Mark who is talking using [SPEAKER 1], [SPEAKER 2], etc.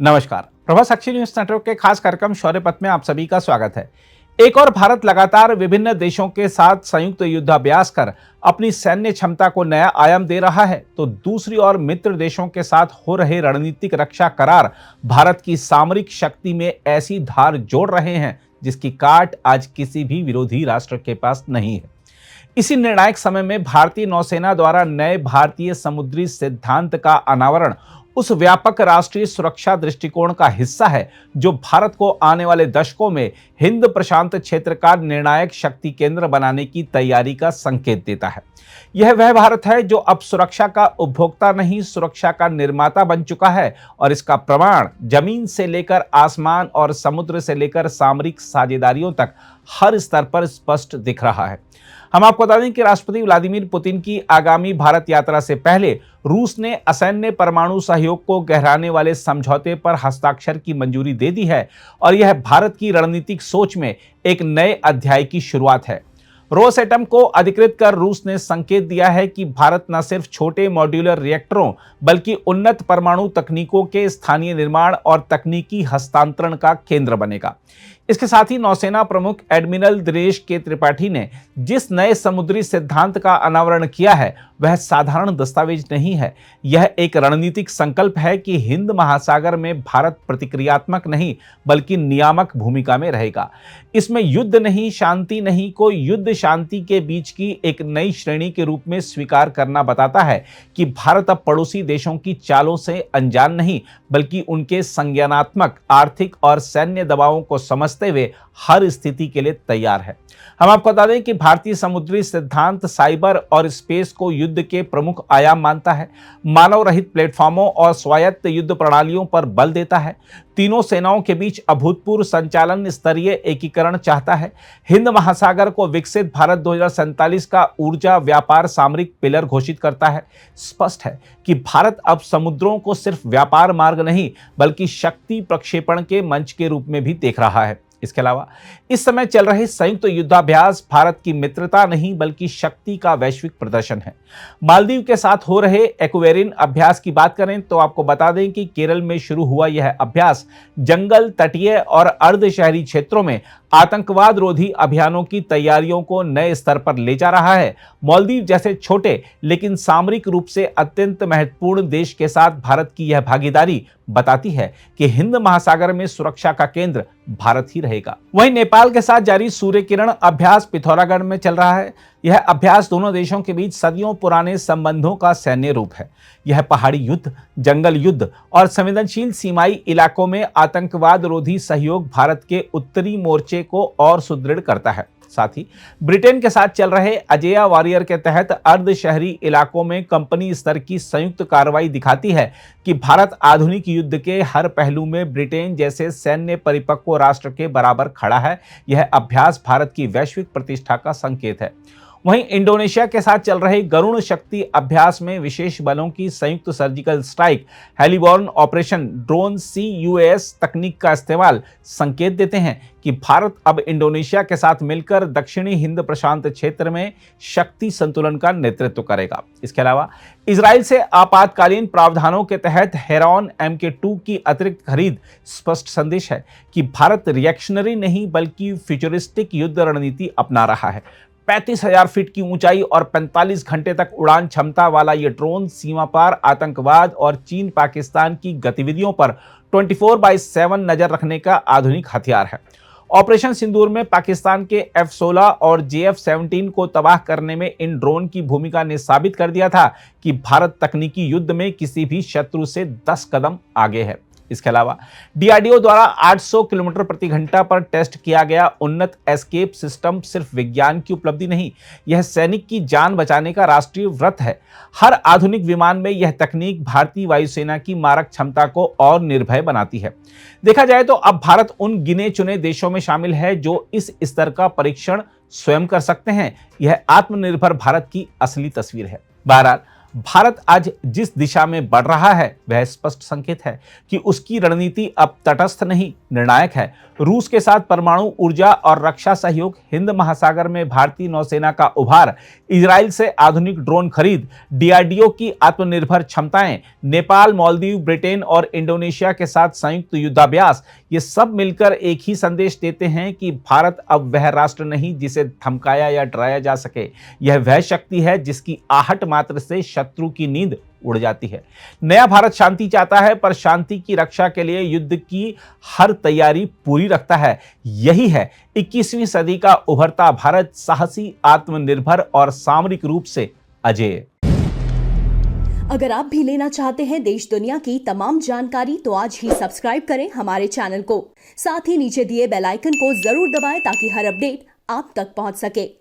[SPEAKER 1] नमस्कार। प्रभा साक्षी news network के खास कार्यक्रम शौर्य पथ में आप सभी का स्वागत है। एक और भारत लगातार विभिन्न देशों के साथ संयुक्त युद्धाभ्यास कर अपनी सैन्य क्षमता को नया आयाम दे रहा है, तो दूसरी ओर मित्र देशों के साथ हो रहे रणनीतिक रक्षा करार भारत की सामरिक शक्ति में ऐसी धार जोड़ रहे हैं जिसकी काट आज किसी भी विरोधी राष्ट्र के पास नहीं है। इसी निर्णायक समय में भारतीय नौसेना द्वारा नए भारतीय समुद्री सिद्धांत का अनावरण उस व्यापक राष्ट्रीय सुरक्षा दृष्टिकोण का हिस्सा है जो भारत को आने वाले दशकों में हिंद प्रशांत क्षेत्र का निर्णायक शक्ति केंद्र बनाने की तैयारी का संकेत देता है। यह वह भारत है जो अब सुरक्षा का उपभोक्ता नहीं, सुरक्षा का निर्माता बन चुका है, और इसका प्रमाण जमीन से लेकर आसमान और समुद्र से लेकर सामरिक साझेदारियों तक हर स्तर पर स्पष्ट दिख रहा है। हम आपको बता दें कि राष्ट्रपति व्लादिमीर पुतिन की आगामी भारत यात्रा से पहले रूस ने असैन्य परमाणु सहयोग को गहराने वाले समझौते पर हस्ताक्षर की मंजूरी दे दी है, और यह भारत की रणनीतिक सोच में एक नए अध्याय की शुरुआत है। रोसएटम को अधिकृत कर रूस ने संकेत दिया है कि भारत न सिर्फ छोटे मॉड्यूलर रिएक्टरों बल्कि उन्नत परमाणु तकनीकों के स्थानीय निर्माण और तकनीकी हस्तांतरण का केंद्र बनेगा। इसके साथ ही नौसेना प्रमुख एडमिरल दिनेश के त्रिपाठी ने जिस नए समुद्री सिद्धांत का अनावरण किया है वह साधारण दस्तावेज नहीं है। यह एक रणनीतिक संकल्प है कि हिंद महासागर में भारत प्रतिक्रियात्मक नहीं बल्कि नियामक भूमिका में रहेगा। इसमें युद्ध नहीं, शांति नहीं को युद्ध शांति के बीच की एक नई श्रेणी के रूप में स्वीकार करना बताता है कि भारत अब पड़ोसी देशों की चालों से अनजान नहीं बल्कि उनके संज्ञानात्मक, आर्थिक और सैन्य दबावों को समझते हुए हर स्थिति के लिए तैयार है। हम आपको बता दें कि भारतीय समुद्री सिद्धांत साइबर और स्पेस को युद्ध के प्रमुख आयाम मानता है, मानव रहित प्लेटफॉर्मों और स्वायत्त युद्ध प्रणालियों पर बल देता है, तीनों सेनाओं के बीच अभूतपूर्व संचालन स्तरीय एकीकरण चाहता है, हिंद महासागर को विकसित भारत 2047 का ऊर्जा व्यापार सामरिक पिलर घोषित करता है। स्पष्ट है कि भारत अब समुद्रों को सिर्फ व्यापार मार्ग नहीं बल्कि शक्ति प्रक्षेपण के मंच के रूप में भी देख रहा है। इसके अलावा इस समय चल रहे संयुक्त युद्धाभ्यास भारत की मित्रता नहीं बल्कि शक्ति का वैश्विक प्रदर्शन है। मालदीव के साथ हो रहे एक्वेरिन अभ्यास की बात करें तो आपको बता दें कि केरल में शुरू हुआ यह अभ्यास जंगल, तटीय और अर्ध शहरी क्षेत्रों में आतंकवाद रोधी अभियानों की तैयारियों को नए स्तर पर ले जा रहा है। मालदीव जैसे छोटे लेकिन सामरिक रूप से अत्यंत महत्वपूर्ण देश के साथ भारत की यह भागीदारी बताती है कि हिंद महासागर में सुरक्षा का केंद्र भारत ही रहेगा। वहीं नेपाल के साथ जारी सूर्य किरण अभ्यास पिथौरागढ़ में चल रहा है। यह अभ्यास दोनों देशों के बीच सदियों पुराने संबंधों का सैन्य रूप है। यह पहाड़ी युद्ध, जंगल युद्ध और संवेदनशील सीमाई इलाकों में आतंकवाद रोधी सहयोग भारत के उत्तरी मोर्चे को और सुदृढ़ करता है। साथ ही ब्रिटेन के साथ चल रहे अजेय वॉरियर के तहत अर्ध शहरी इलाकों में कंपनी स्तर की संयुक्त कार्रवाई दिखाती है कि भारत आधुनिक युद्ध के हर पहलू में ब्रिटेन जैसे सैन्य परिपक्व राष्ट्र के बराबर खड़ा है। यह अभ्यास भारत की वैश्विक प्रतिष्ठा का संकेत है। वहीं इंडोनेशिया के साथ चल रहे गरुण शक्ति अभ्यास में विशेष बलों की संयुक्त surgical strike, heliborne operation, drone CUAS तकनीक का इस्तेमाल संकेत देते हैं कि भारत अब इंडोनेशिया के साथ मिलकर दक्षिणी हिंद प्रशांत क्षेत्र में शक्ति संतुलन का नेतृत्व करेगा। इसके अलावा इजराइल से आपातकालीन प्रावधानों के तहत हेरॉन MK2 की अतिरिक्त खरीद स्पष्ट संदेश है कि भारत रिएक्शनरी नहीं बल्कि फ्यूचरिस्टिक युद्ध रणनीति अपना रहा है। 35,000 फीट की ऊंचाई और 45 घंटे तक उड़ान क्षमता वाला ये ड्रोन सीमा पार आतंकवाद और चीन पाकिस्तान की गतिविधियों पर 24/7 नजर रखने का आधुनिक हथियार है। ऑपरेशन सिंदूर में पाकिस्तान के F-16 और JF-17 को तबाह करने में इन ड्रोन की भूमिका ने साबित कर दिया था कि भारत तकनीकी युद्ध में किसी भी शत्रु से 10 कदम आगे है। इसके अलावा DRDO द्वारा 800 किलोमीटर प्रति घंटा पर टेस्ट किया गया उन्नत एस्केप सिस्टम सिर्फ विज्ञान की उपलब्धि नहीं, यह सैनिक की जान बचाने का राष्ट्रीय व्रत है। हर आधुनिक विमान में यह तकनीक भारतीय वायुसेना की मारक क्षमता को और निर्भय बनाती है। देखा जाए तो अब भारत उन गिने चुने देशों में शामिल है जो इस स्तर का परीक्षण स्वयं कर सकते हैं। यह आत्मनिर्भर भारत की असली तस्वीर है। बहरहाल भारत आज जिस दिशा में बढ़ रहा है वह स्पष्ट संकेत है कि उसकी रणनीति अब तटस्थ नहीं, निर्णायक है। रूस के साथ परमाणु ऊर्जा और रक्षा सहयोग, हिंद महासागर में भारतीय नौसेना का उभार, इजराइल से आधुनिक ड्रोन खरीद, डीआरडीओ की आत्मनिर्भर क्षमताएं, नेपाल, मालदीव, ब्रिटेन और इंडोनेशिया के साथ संयुक्त युद्धाभ्यास, ये सब मिलकर एक ही संदेश देते हैं कि भारत अब वह राष्ट्र नहीं जिसे धमकाया या डराया जा सके। यह वह शक्ति है जिसकी आहट मात्र से शत्रु की नींद उड़ जाती है। नया भारत शांति चाहता है, पर शांति की रक्षा के लिए युद्ध की हर तैयारी पूरी रखता है। यही है 21वीं सदी का उभरता भारत, साहसी, आत्मनिर्भर और सामरिक रूप से अजेय।
[SPEAKER 2] अगर आप भी लेना चाहते हैं देश दुनिया की तमाम जानकारी तो आज ही सब्सक्राइब करें हमारे चैनल को। साथ ही नीचे दिए बेल आइकन को जरूर दबाएं ताकि हर अपडेट आप तक पहुंच सके।